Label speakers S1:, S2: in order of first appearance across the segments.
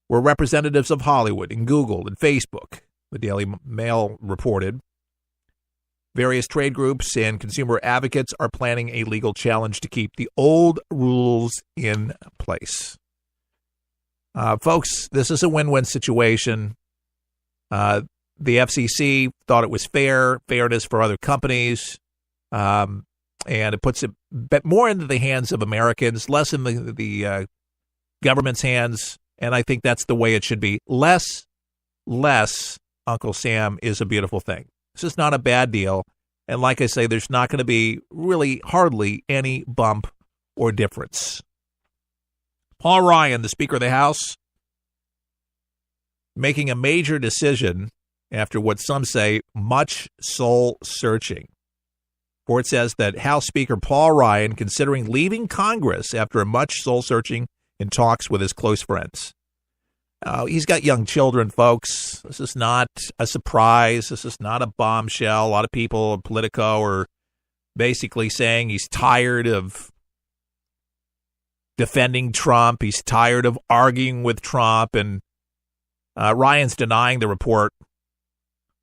S1: were representatives of Hollywood and Google and Facebook, the Daily Mail reported. Various trade groups and consumer advocates are planning a legal challenge to keep the old rules in place. Folks, this is a win-win situation. The FCC thought it was fairness for other companies, and it puts it more into the hands of Americans, less in the government's hands, and I think that's the way it should be. Less, Uncle Sam, is a beautiful thing. This is not a bad deal, and like I say, there's not going to be really hardly any bump or difference. Paul Ryan, the Speaker of the House, making a major decision after what some say much soul-searching. Report says that House Speaker Paul Ryan considering leaving Congress after much soul-searching in talks with his close friends. He's got young children, folks. This is not a surprise. This is not a bombshell. A lot of people in Politico are basically saying he's tired of defending Trump. He's tired of arguing with Trump. And Ryan's denying the report,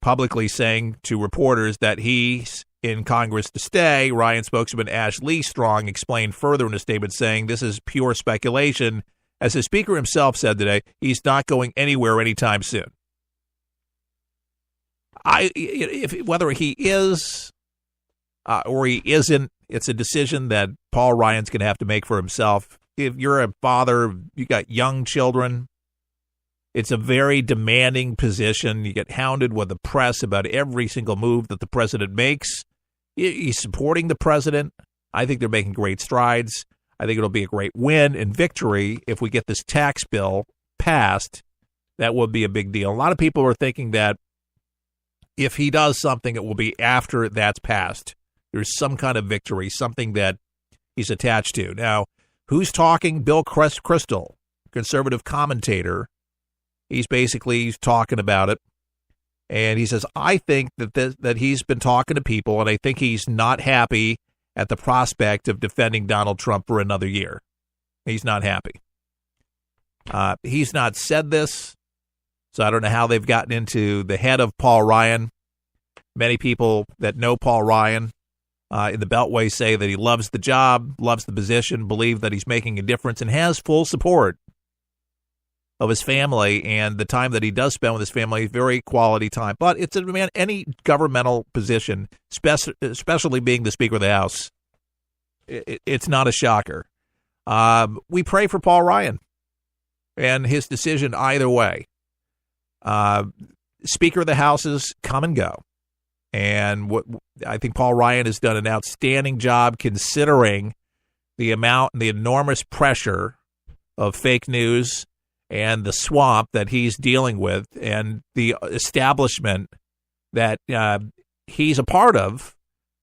S1: publicly saying to reporters that he's in Congress to stay. Ryan spokesman Ash Lee Strong explained further in a statement saying this is pure speculation. As the Speaker himself said today, he's not going anywhere anytime soon. Whether he is or he isn't, it's a decision that Paul Ryan's going to have to make for himself. If you're a father, you got young children, it's a very demanding position. You get hounded with the press about every single move that the president makes. He's supporting the president. I think they're making great strides. I think it'll be a great win and victory if we get this tax bill passed. That would be a big deal. A lot of people are thinking that if he does something, it will be after that's passed. There's some kind of victory, something that he's attached to. Now, who's talking? Bill Kristol, conservative commentator. He's basically talking about it. And he says, I think that he's been talking to people, and I think he's not happy at the prospect of defending Donald Trump for another year. He's not happy. He's not said this, so I don't know how they've gotten into the head of Paul Ryan. Many people that know Paul Ryan in the Beltway say that he loves the job, loves the position, believe that he's making a difference, and has full support of his family, and the time that he does spend with his family, very quality time. But it's any governmental position, especially being the Speaker of the House, it's not a shocker. We pray for Paul Ryan and his decision either way. Speaker of the Houses come and go. And I think Paul Ryan has done an outstanding job considering the amount and the enormous pressure of fake news and the swamp that he's dealing with and the establishment that he's a part of,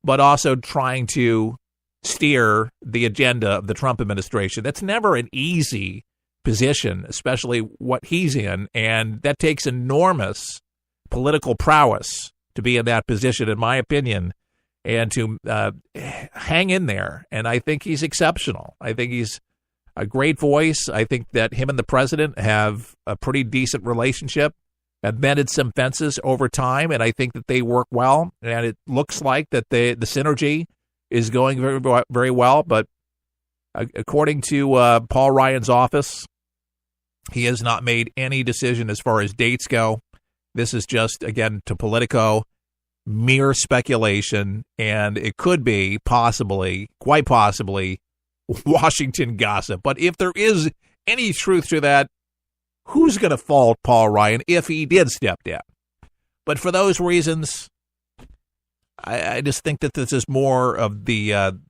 S1: but also trying to steer the agenda of the Trump administration. That's never an easy position, especially what he's in, and that takes enormous political prowess to be in that position, in my opinion, and to hang in there. And I think he's exceptional. I think he's a great voice. I think that him and the president have a pretty decent relationship, have mended some fences over time, and I think that they work well. And it looks like that the synergy is going very, very well. But according to Paul Ryan's office, he has not made any decision as far as dates go. This is just, again, to Politico, mere speculation, and it could be quite possibly, Washington gossip. But if there is any truth to that, who's going to fault Paul Ryan if he did step down? But for those reasons, I just think that this is more of the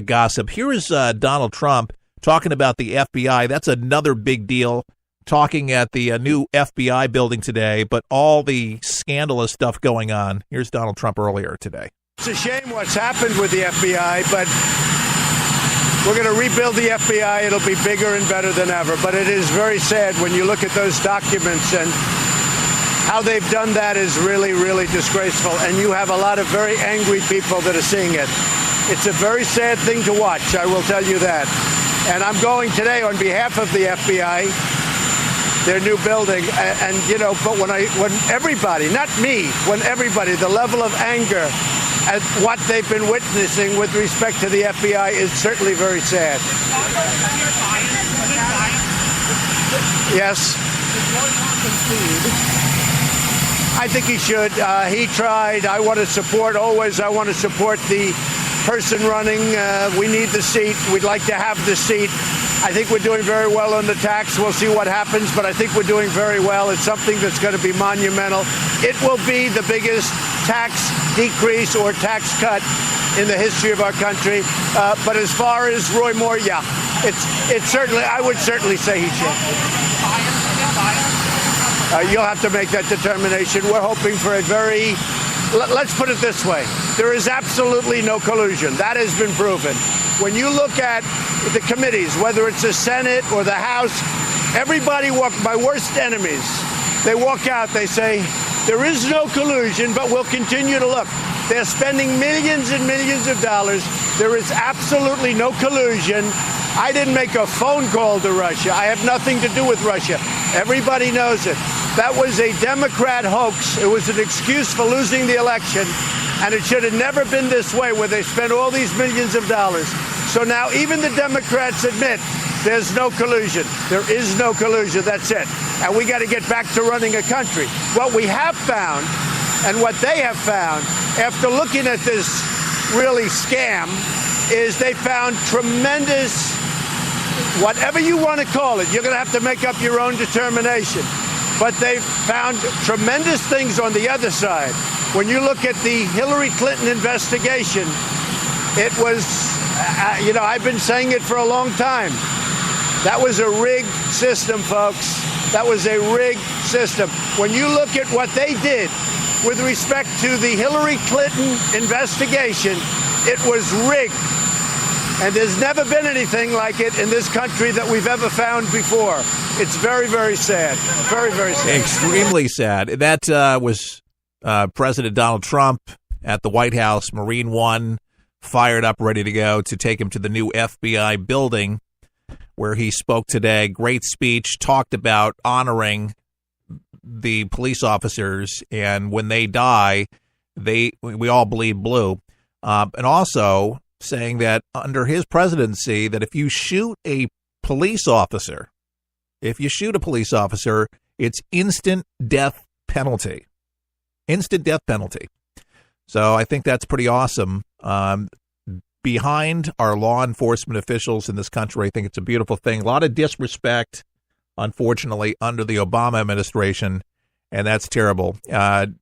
S1: gossip. Here is Donald Trump talking about the FBI. That's another big deal. Talking at the new FBI building today, but all the scandalous stuff going on. Here's Donald Trump earlier today.
S2: It's a shame what's happened with the FBI, but we're going to rebuild the FBI. It'll be bigger and better than ever. But it is very sad when you look at those documents, and how they've done that is really, really disgraceful. And you have a lot of very angry people that are seeing it. It's a very sad thing to watch, I will tell you that. And I'm going today on behalf of the FBI, their new building. And but when everybody, not me, when everybody, the level of anger at what they've been witnessing with respect to the FBI is certainly very sad. Yes. I think he should. He tried. I want to support the person running. We need the seat. We'd like to have the seat. I think we're doing very well on the tax. We'll see what happens, but I think we're doing very well. It's something that's going to be monumental. It will be the biggest tax decrease or tax cut in the history of our country. But as far as Roy Moore, yeah, it's certainly, I would certainly say he should. You'll have to make that determination. We're hoping for let's put it this way. There is absolutely no collusion. That has been proven. When you look at the committees, whether it's the Senate or the House, everybody my worst enemies, they walk out, they say, there is no collusion, but we'll continue to look. They're spending millions and millions of dollars. There is absolutely no collusion. I didn't make a phone call to Russia. I have nothing to do with Russia. Everybody knows it. That was a Democrat hoax. It was an excuse for losing the election, and it should have never been this way where they spent all these millions of dollars. So now even the Democrats admit there's no collusion. There is no collusion. That's it. And we got to get back to running a country. What we have found and what they have found after looking at this really scam is they found tremendous, whatever you want to call it, you're going to have to make up your own determination. But they found tremendous things on the other side. When you look at the Hillary Clinton investigation, it was, I've been saying it for a long time. That was a rigged system, folks. That was a rigged system. When you look at what they did with respect to the Hillary Clinton investigation, it was rigged. And there's never been anything like it in this country that we've ever found before. It's very, very sad. Very, very sad.
S1: Extremely sad. That was President Donald Trump at the White House, Marine One, fired up, ready to go to take him to the new FBI building where he spoke today. Great speech, talked about honoring the police officers, and when they die, we all bleed blue. And also saying that under his presidency, that if you shoot a police officer, it's instant death penalty. Instant death penalty. So I think that's pretty awesome. Behind our law enforcement officials in this country, I think it's a beautiful thing. A lot of disrespect, unfortunately, under the Obama administration, and that's terrible. There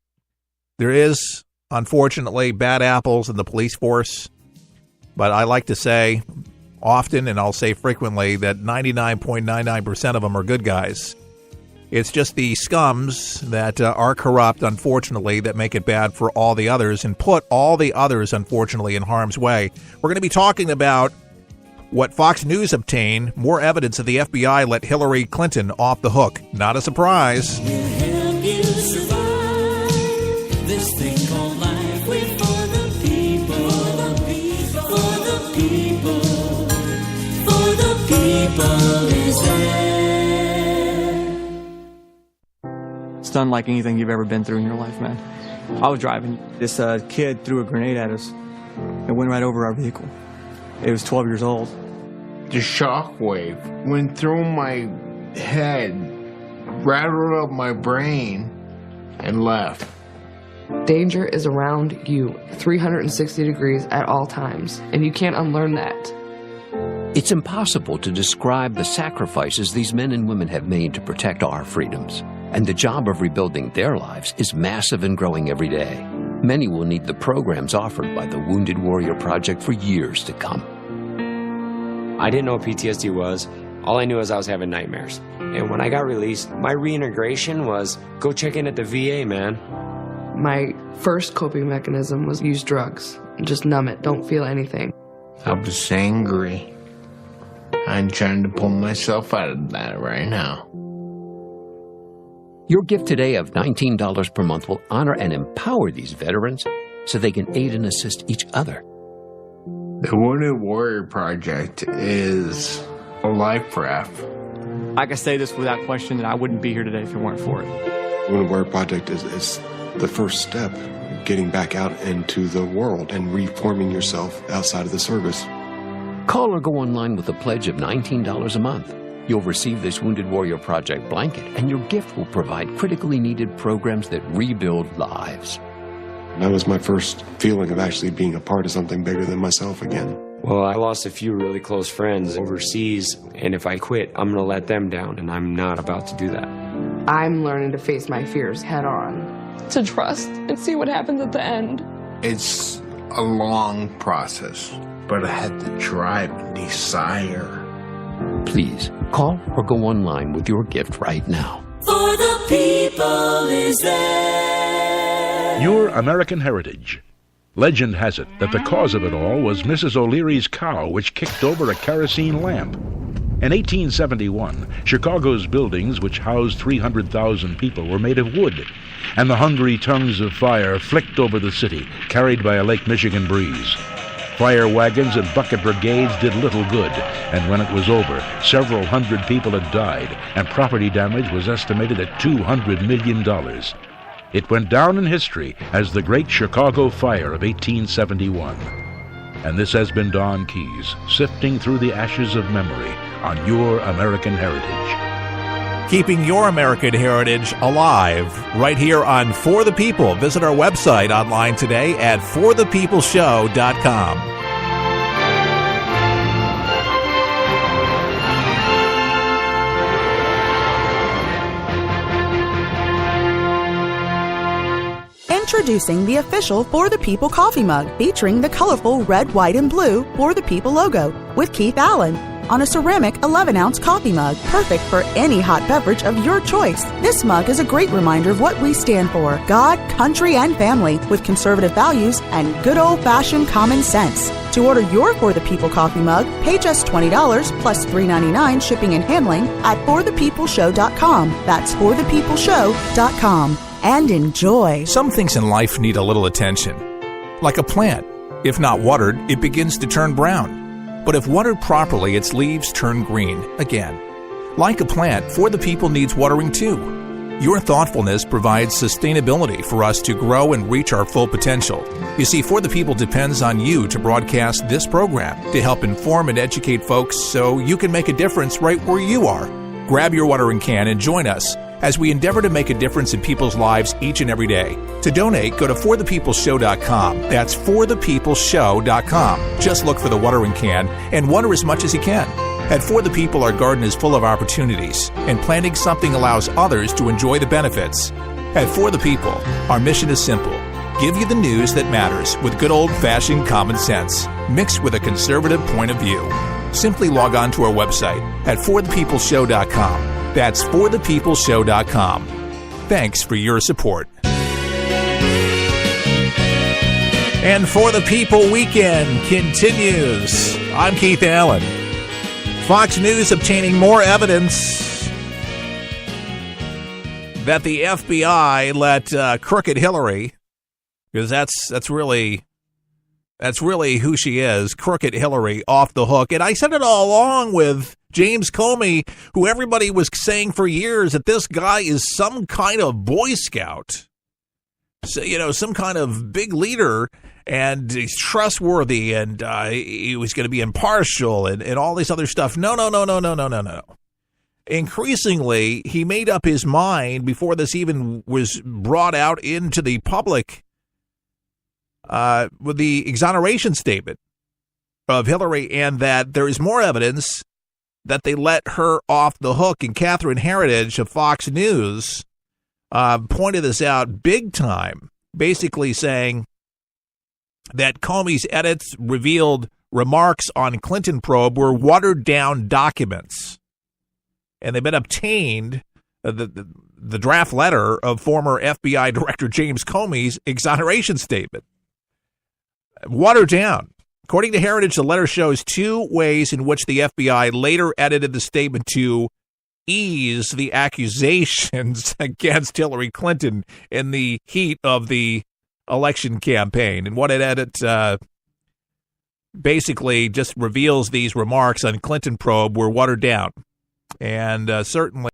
S1: is, unfortunately, bad apples in the police force, but I like to say often, and I'll say frequently, that 99.99% of them are good guys. It's just the scums that are corrupt, unfortunately, that make it bad for all the others and put all the others, unfortunately, in harm's way. We're going to be talking about what Fox News obtained, more evidence that the FBI let Hillary Clinton off the hook. Not a surprise.
S3: It's unlike anything you've ever been through in your life, man. I was driving. This kid threw a grenade at us. It went right over our vehicle. It was 12 years old.
S4: The shockwave went through my head, rattled up my brain, and left.
S5: Danger is around you 360 degrees at all times, and you can't unlearn that.
S6: It's impossible to describe the sacrifices these men and women have made to protect our freedoms. And the job of rebuilding their lives is massive and growing every day. Many will need the programs offered by the Wounded Warrior Project for years to come.
S7: I didn't know what PTSD was. All I knew is I was having nightmares. And when I got released, my reintegration was go check in at the VA, man.
S5: My first coping mechanism was use drugs. Just numb it. Don't feel anything.
S4: I was angry. I'm trying to pull myself out of that right now.
S6: Your gift today of $19 per month will honor and empower these veterans so they can aid and assist each other.
S4: The Wounded Warrior Project is a life raft.
S3: I can say this without question that I wouldn't be here today if it weren't for it.
S8: Women Wear Project is the first step, getting back out into the world and reforming yourself outside of the service.
S6: Call or go online with a pledge of $19 a month. You'll receive this Wounded Warrior Project blanket, and your gift will provide critically needed programs that rebuild lives.
S8: That was my first feeling of actually being a part of something bigger than myself again.
S7: Well, I lost a few really close friends overseas, and if I quit, I'm going to let them down, and I'm not about to do that.
S5: I'm learning to face my fears head on. To trust and see what happens at the end.
S4: It's a long process, but I had the drive and desire.
S6: Please call or go online with your gift right now.
S9: For the people is there.
S10: Your American Heritage. Legend has it that the cause of it all was Mrs. O'Leary's cow, which kicked over a kerosene lamp. In 1871, Chicago's buildings, which housed 300,000 people, were made of wood, and the hungry tongues of fire flicked over the city, carried by a Lake Michigan breeze. Fire wagons and bucket brigades did little good, and when it was over, several hundred people had died, and property damage was estimated at $200 million. It went down in history as the Great Chicago Fire of 1871. And this has been Don Keyes, sifting through the ashes of memory on Your American Heritage.
S1: Keeping your American heritage alive right here on For the People. Visit our website online today at forthepeopleshow.com.
S11: Introducing the official For the People coffee mug featuring the colorful red, white, and blue For the People logo with Keith Allen on a ceramic 11-ounce coffee mug, perfect for any hot beverage of your choice. This mug is a great reminder of what we stand for: God, country, and family, with conservative values and good old-fashioned common sense. To order your For the People coffee mug, pay just $20 plus $3.99 shipping and handling at forthepeopleshow.com. That's forthepeopleshow.com. And enjoy.
S1: Some things in life need a little attention. Like a plant. If not watered, it begins to turn brown. But if watered properly, its leaves turn green again. Like a plant, For the People needs watering too. Your thoughtfulness provides sustainability for us to grow and reach our full potential. You see, For the People depends on you to broadcast this program to help inform and educate folks so you can make a difference right where you are. Grab your watering can and join us as we endeavor to make a difference in people's lives each and every day. To donate, go to forthepeopleshow.com. That's forthepeopleshow.com. Just look for the watering can and water as much as you can. At For the People, our garden is full of opportunities, and planting something allows others to enjoy the benefits. At For the People, our mission is simple: give you the news that matters with good old-fashioned common sense, mixed with a conservative point of view. Simply log on to our website at forthepeopleshow.com. That's forthepeopleshow.com. Thanks for your support. And For the People weekend continues. I'm Keith Allen. Fox News obtaining more evidence that the FBI let Crooked Hillary, because that's really who she is, Crooked Hillary, off the hook. And I said it all along with James Comey, who everybody was saying for years that this guy is some kind of Boy Scout. So, some kind of big leader, and he's trustworthy, and he was going to be impartial, and all this other stuff. No. Increasingly, he made up his mind before this even was brought out into the public with the exoneration statement of Hillary, and that there is more evidence that they let her off the hook. And Catherine Heritage of Fox News pointed this out big time, basically saying that Comey's edits revealed remarks on Clinton probe were watered-down documents, and they've been obtained, the draft letter of former FBI Director James Comey's exoneration statement. Watered down. According to Heritage, the letter shows two ways in which the FBI later edited the statement to ease the accusations against Hillary Clinton in the heat of the election campaign. And what it edit basically just reveals these remarks on Clinton probe were watered down. And certainly